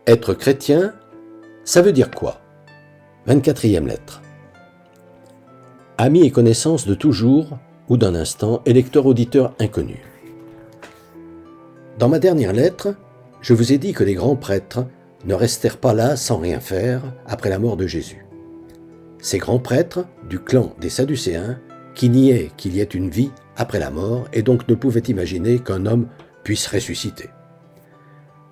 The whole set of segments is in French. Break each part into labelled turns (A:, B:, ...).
A: Être chrétien, ça veut dire quoi? 24e lettre. Amis et connaissances de toujours ou d'un instant et lecteurs-auditeurs inconnus. Dans ma dernière lettre, je vous ai dit que les grands prêtres ne restèrent pas là sans rien faire après la mort de Jésus. Ces grands prêtres du clan des Sadducéens qui niaient qu'il y ait une vie après la mort et donc ne pouvaient imaginer qu'un homme puisse ressusciter.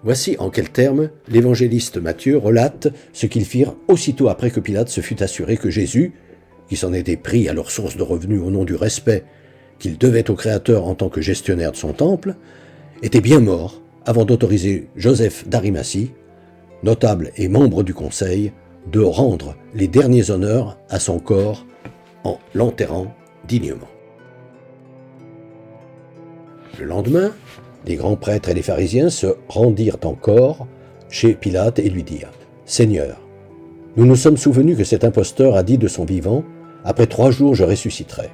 A: Voici en quels termes l'évangéliste Matthieu relate ce qu'ils firent aussitôt après que Pilate se fut assuré que Jésus, qui s'en était pris à leur source de revenus au nom du respect qu'il devait au Créateur en tant que gestionnaire de son temple, était bien mort avant d'autoriser Joseph d'Arimathie, notable et membre du conseil, de rendre les derniers honneurs à son corps en l'enterrant dignement. Le lendemain, les grands prêtres et les pharisiens se rendirent encore chez Pilate et lui dirent « Seigneur, nous nous sommes souvenus que cet imposteur a dit de son vivant « Après 3 jours je ressusciterai.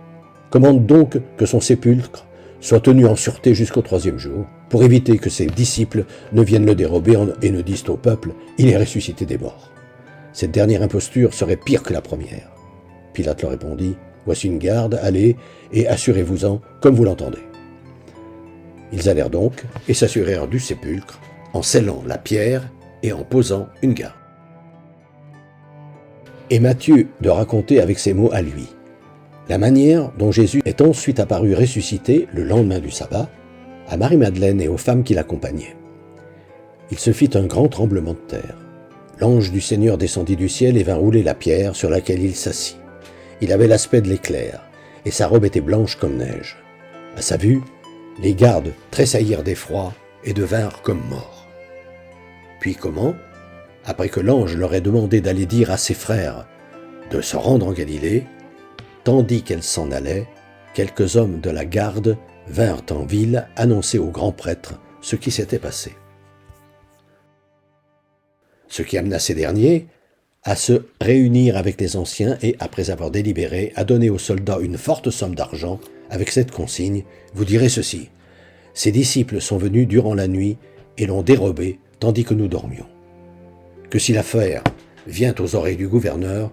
A: Commande donc que son sépulcre soit tenu en sûreté jusqu'au 3e jour, pour éviter que ses disciples ne viennent le dérober et ne disent au peuple « Il est ressuscité des morts ». Cette dernière imposture serait pire que la première. » Pilate leur répondit « Voici une garde, allez et assurez-vous-en comme vous l'entendez. » Ils allèrent donc et s'assurèrent du sépulcre en scellant la pierre et en posant une garde. Et Matthieu de raconter avec ces mots à lui la manière dont Jésus est ensuite apparu ressuscité le lendemain du sabbat à Marie-Madeleine et aux femmes qui l'accompagnaient. Il se fit un grand tremblement de terre. L'ange du Seigneur descendit du ciel et vint rouler la pierre sur laquelle il s'assit. Il avait l'aspect de l'éclair et sa robe était blanche comme neige. À sa vue, les gardes tressaillirent d'effroi et devinrent comme morts. Puis comment, après que l'ange leur ait demandé d'aller dire à ses frères de se rendre en Galilée, tandis qu'elles s'en allaient, quelques hommes de la garde vinrent en ville annoncer aux grands prêtres ce qui s'était passé. Ce qui amena ces derniers à se réunir avec les anciens et, après avoir délibéré, à donner aux soldats une forte somme d'argent avec cette consigne, vous direz ceci, « Ces disciples sont venus durant la nuit et l'ont dérobé tandis que nous dormions. Que si l'affaire vient aux oreilles du gouverneur,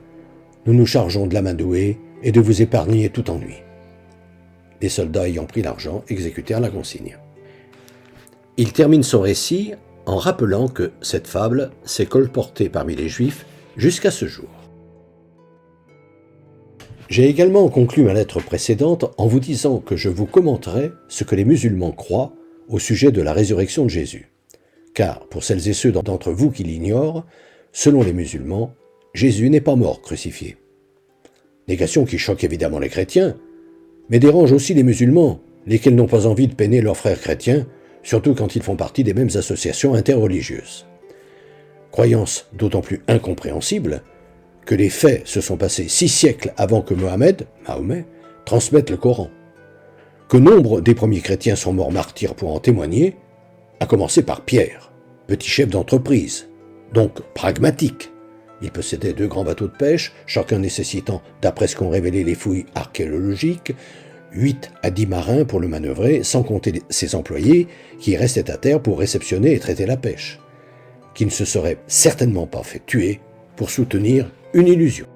A: nous nous chargeons de l'amadouer et de vous épargner tout ennui. » Les soldats ayant pris l'argent exécutèrent la consigne. Il termine son récit en rappelant que cette fable s'est colportée parmi les Juifs jusqu'à ce jour. J'ai également conclu ma lettre précédente en vous disant que je vous commenterai ce que les musulmans croient au sujet de la résurrection de Jésus. Car, pour celles et ceux d'entre vous qui l'ignorent, selon les musulmans, Jésus n'est pas mort crucifié. Négation qui choque évidemment les chrétiens, mais dérange aussi les musulmans, lesquels n'ont pas envie de peiner leurs frères chrétiens, surtout quand ils font partie des mêmes associations interreligieuses. Croyance d'autant plus incompréhensible que les faits se sont passés 6 siècles avant que Mahomet, transmette le Coran. Que nombre des premiers chrétiens sont morts martyrs pour en témoigner, à commencer par Pierre, petit chef d'entreprise, donc pragmatique. Il possédait 2 grands bateaux de pêche, chacun nécessitant, d'après ce qu'ont révélé les fouilles archéologiques, 8 à 10 marins pour le manœuvrer, sans compter ses employés qui restaient à terre pour réceptionner et traiter la pêche, qui ne se seraient certainement pas fait tuer pour soutenir une illusion.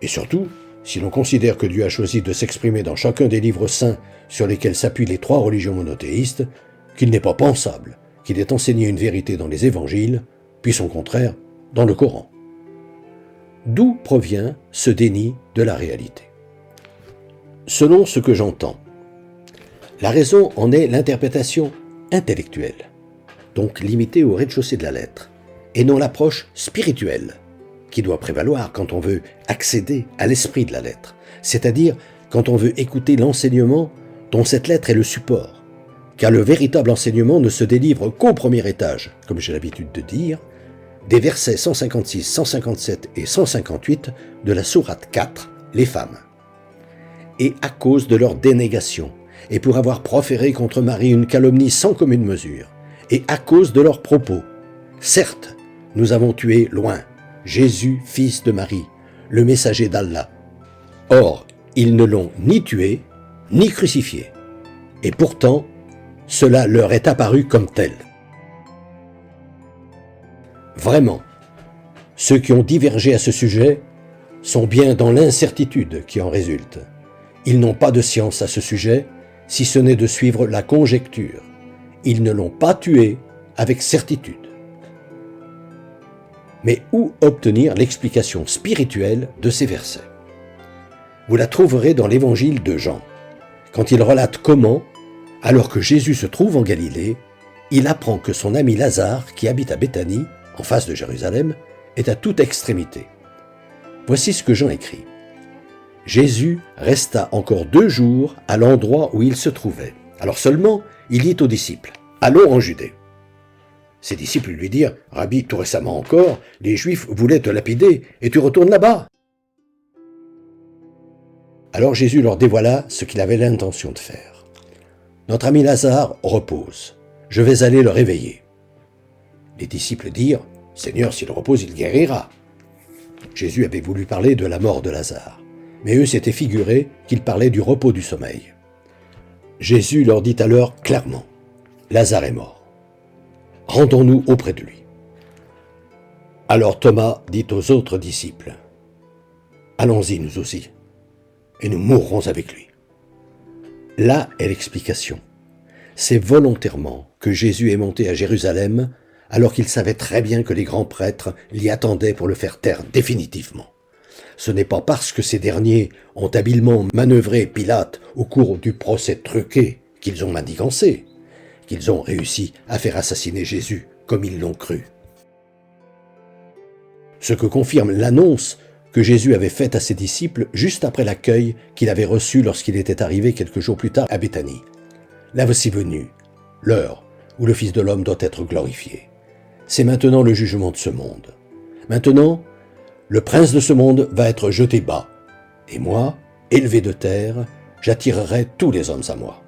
A: Et surtout, si l'on considère que Dieu a choisi de s'exprimer dans chacun des livres saints sur lesquels s'appuient les 3 religions monothéistes, qu'il n'est pas pensable qu'il ait enseigné une vérité dans les évangiles, puis son contraire dans le Coran. D'où provient ce déni de la réalité? Selon ce que j'entends, la raison en est l'interprétation intellectuelle, donc limitée au rez-de-chaussée de la lettre, et non l'approche spirituelle, qui doit prévaloir quand on veut accéder à l'esprit de la lettre, c'est-à-dire quand on veut écouter l'enseignement dont cette lettre est le support, car le véritable enseignement ne se délivre qu'au premier étage, comme j'ai l'habitude de dire, des versets 156, 157 et 158 de la sourate 4, les femmes. Et à cause de leur dénégation, et pour avoir proféré contre Marie une calomnie sans commune mesure, et à cause de leurs propos, certes, nous avons tué loin Jésus, fils de Marie, le messager d'Allah. Or, ils ne l'ont ni tué, ni crucifié. Et pourtant, cela leur est apparu comme tel. vraiment, ceux qui ont divergé à ce sujet sont bien dans l'incertitude qui en résulte. Ils n'ont pas de science à ce sujet, si ce n'est de suivre la conjecture. Ils ne l'ont pas tué avec certitude. Mais où obtenir l'explication spirituelle de ces versets? Vous la trouverez dans l'évangile de Jean, quand il relate comment, alors que Jésus se trouve en Galilée, il apprend que son ami Lazare, qui habite à Béthanie, en face de Jérusalem, est à toute extrémité. Voici ce que Jean écrit. Jésus resta encore 2 jours à l'endroit où il se trouvait. Alors seulement, il dit aux disciples, « Allons en Judée. » Ses disciples lui dirent, « Rabbi, tout récemment encore, les Juifs voulaient te lapider et tu retournes là-bas. » Alors Jésus leur dévoila ce qu'il avait l'intention de faire. « Notre ami Lazare repose. Je vais aller le réveiller. » Les disciples dirent, « Seigneur, s'il repose, il guérira. » Jésus avait voulu parler de la mort de Lazare, mais eux s'étaient figuré qu'il parlait du repos du sommeil. Jésus leur dit alors clairement, « Lazare est mort. Rendons-nous auprès de lui. » Alors Thomas dit aux autres disciples, « Allons-y nous aussi, et nous mourrons avec lui. » Là est l'explication. C'est volontairement que Jésus est monté à Jérusalem alors qu'il savait très bien que les grands prêtres l'y attendaient pour le faire taire définitivement. Ce n'est pas parce que ces derniers ont habilement manœuvré Pilate au cours du procès truqué qu'ils ont manigancé, qu'ils ont réussi à faire assassiner Jésus comme ils l'ont cru. Ce que confirme l'annonce que Jésus avait faite à ses disciples juste après l'accueil qu'il avait reçu lorsqu'il était arrivé quelques jours plus tard à Béthanie. La voici venue, l'heure où le Fils de l'homme doit être glorifié. C'est maintenant le jugement de ce monde. Maintenant, le prince de ce monde va être jeté bas, et moi, élevé de terre, j'attirerai tous les hommes à moi.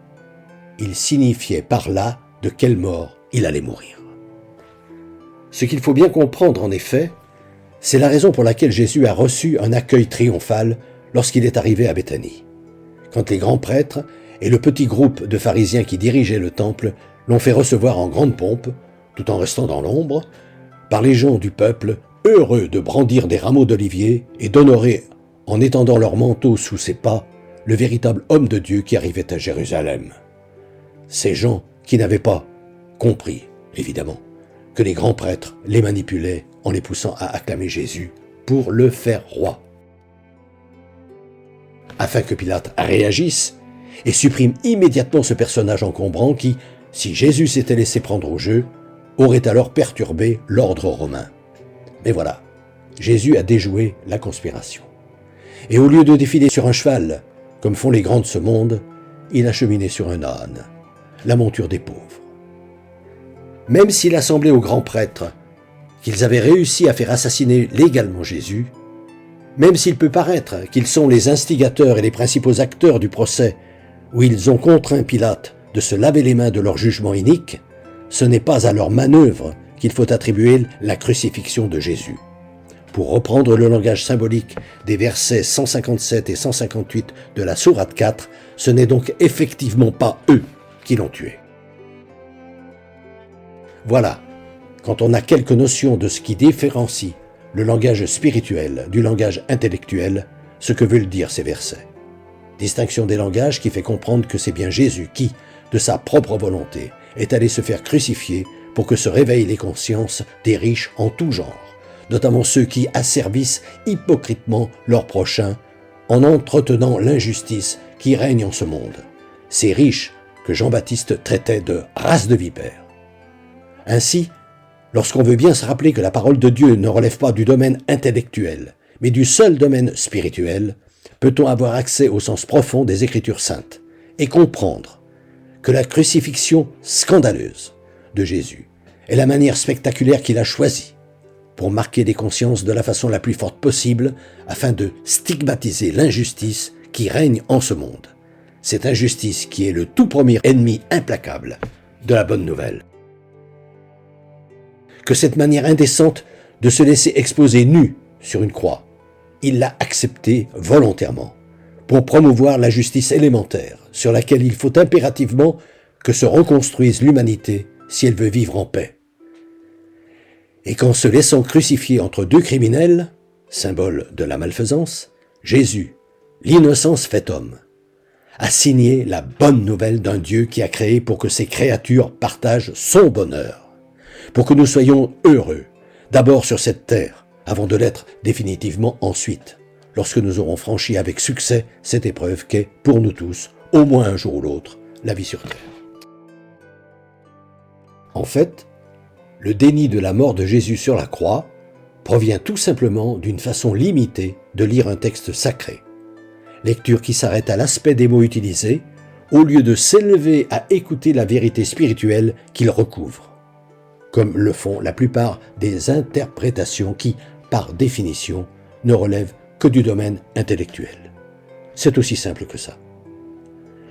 A: Il signifiait par là de quelle mort il allait mourir. Ce qu'il faut bien comprendre en effet, c'est la raison pour laquelle Jésus a reçu un accueil triomphal lorsqu'il est arrivé à Béthanie. Quand les grands prêtres et le petit groupe de pharisiens qui dirigeaient le temple l'ont fait recevoir en grande pompe, tout en restant dans l'ombre, par les gens du peuple, heureux de brandir des rameaux d'olivier et d'honorer, en étendant leur manteau sous ses pas, le véritable homme de Dieu qui arrivait à Jérusalem. Ces gens qui n'avaient pas compris, évidemment, que les grands prêtres les manipulaient en les poussant à acclamer Jésus pour le faire roi. Afin que Pilate réagisse et supprime immédiatement ce personnage encombrant qui, si Jésus s'était laissé prendre au jeu, aurait alors perturbé l'ordre romain. Mais voilà, Jésus a déjoué la conspiration. Et au lieu de défiler sur un cheval, comme font les grands de ce monde, il a cheminé sur un âne, la monture des pauvres. Même s'il a semblé aux grands prêtres qu'ils avaient réussi à faire assassiner légalement Jésus, même s'il peut paraître qu'ils sont les instigateurs et les principaux acteurs du procès où ils ont contraint Pilate de se laver les mains de leur jugement inique, ce n'est pas à leur manœuvre qu'il faut attribuer la crucifixion de Jésus. Pour reprendre le langage symbolique des versets 157 et 158 de la sourate 4, ce n'est donc effectivement pas eux qui l'ont tué. Voilà, quand on a quelques notions de ce qui différencie le langage spirituel du langage intellectuel, ce que veulent dire ces versets. Distinction des langages qui fait comprendre que c'est bien Jésus qui, de sa propre volonté, est allé se faire crucifier pour que se réveillent les consciences des riches en tout genre, notamment ceux qui asservissent hypocritement leurs prochains en entretenant l'injustice qui règne en ce monde. Ces riches que Jean-Baptiste traitait de race de vipères. Ainsi, lorsqu'on veut bien se rappeler que la parole de Dieu ne relève pas du domaine intellectuel, mais du seul domaine spirituel, peut-on avoir accès au sens profond des Écritures saintes et comprendre que la crucifixion scandaleuse de Jésus est la manière spectaculaire qu'il a choisie pour marquer les consciences de la façon la plus forte possible afin de stigmatiser l'injustice qui règne en ce monde. Cette injustice qui est le tout premier ennemi implacable de la bonne nouvelle. Que cette manière indécente de se laisser exposer nu sur une croix, il l'a acceptée volontairement pour promouvoir la justice élémentaire sur laquelle il faut impérativement que se reconstruise l'humanité si elle veut vivre en paix. Et qu'en se laissant crucifier entre deux criminels, symbole de la malfaisance, Jésus, l'innocence fait homme, a signé la bonne nouvelle d'un Dieu qui a créé pour que ses créatures partagent son bonheur, pour que nous soyons heureux, d'abord sur cette terre, avant de l'être définitivement ensuite, lorsque nous aurons franchi avec succès cette épreuve qu'est, pour nous tous, au moins un jour ou l'autre, la vie sur terre. En fait, le déni de la mort de Jésus sur la croix provient tout simplement d'une façon limitée de lire un texte sacré. Lecture qui s'arrête à l'aspect des mots utilisés, au lieu de s'élever à écouter la vérité spirituelle qu'il recouvre, comme le font la plupart des interprétations qui, par définition, ne relèvent que du domaine intellectuel. C'est aussi simple que ça.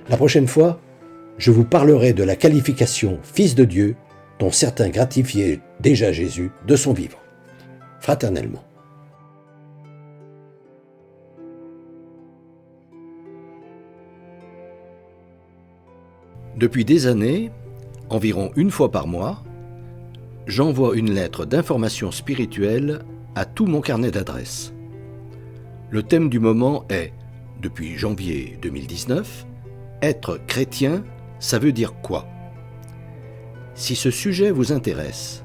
A: La prochaine fois, je vous parlerai de la qualification « Fils de Dieu » dont certains gratifiaient déjà Jésus de son vivant. Fraternellement.
B: Depuis des années, environ une fois par mois, j'envoie une lettre d'information spirituelle à tout mon carnet d'adresses. Le thème du moment est, depuis janvier 2019, « Être chrétien, ça veut dire quoi ?» Si ce sujet vous intéresse,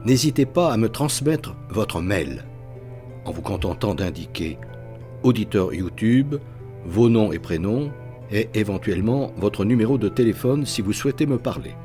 B: n'hésitez pas à me transmettre votre mail, en vous contentant d'indiquer auditeur YouTube, vos noms et prénoms, et éventuellement votre numéro de téléphone si vous souhaitez me parler.